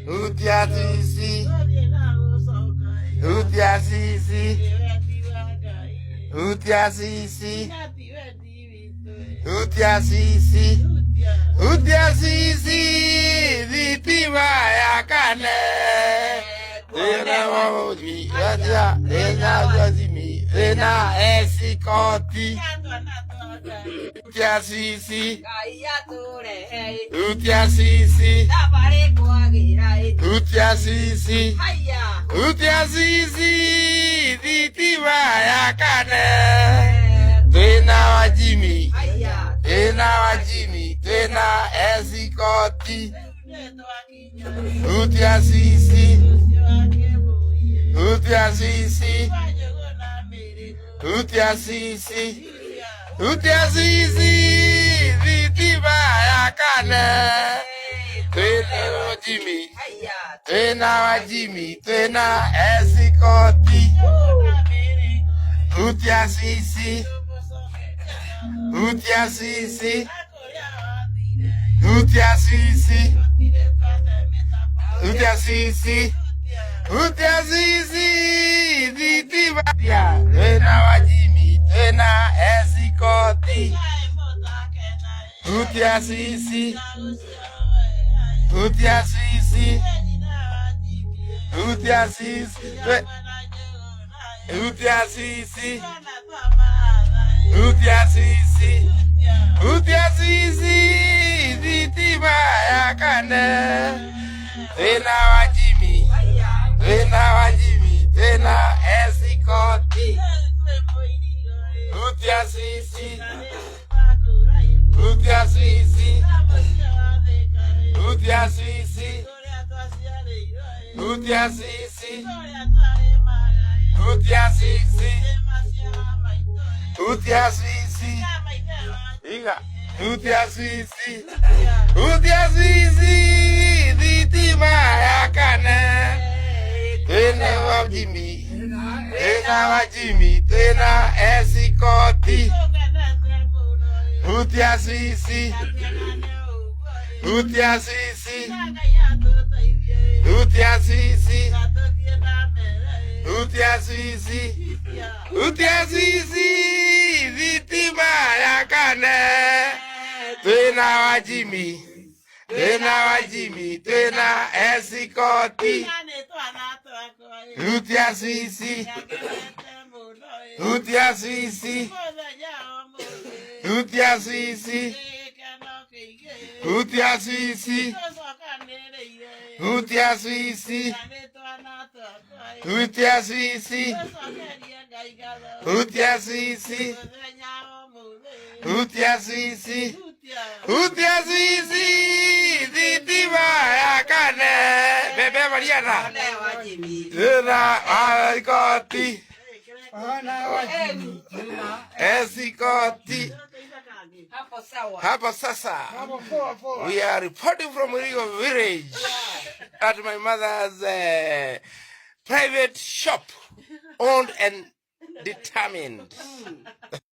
Utiasisi. Utiasisi. Utiasisi. Utiasisi. Utiasisi. Vitiva ya kane. Tena wamoji. Tena wazimi. Tena esikoti. Utiasisi. Utiasisi. Utiasisi. Utiasisi. Vitiva ya kane. Tena wajimi. Tena wajimi. Tena esikoti. Utiasisi. Utiasisi. Utiasisi. Utiasisi. Vitiva ya kane. Tena wajimi. Tena wajimi. Tena esikoti. Utiasisi. Utiasisi. Utiasisi. Utiasisi. Utiasisi. Vitiva. Tena wajimi. Tena esikoti. Utiasisi. Utiasisi. Utiasisi. Utiasisi. Utiasisi. Utiasisi. Vitiva ya kane. Tena wajimi. Tena wajimi. Tena esikoti. Utiasisi. Utiasisi. Utiasisi. Utiasisi. Utiasisi. Utiasisi. Iga. Utiasisi. Utiasisi. Vitima ya kane. Tena wajimi. Tena wajimi. Tena esikoti. Utiasisi. Utiasisi. Utiasisi. Utiasisi. Utiasisi. Vitima ya kane. Tena wajimi. Tena wajimi. Tena esikoti. Utiasisi. Utiasisi. Utiasisi. Utiasisi. Utiasisi. Utiasisi. Utiasisi. Utiasisi. Utiasisi. Vitiva ya kane. Bebe Mariana. Tena esikoti. Esikoti. Hapo sasa. We are reporting from Rio Village at my mother's private shop, owned and determined.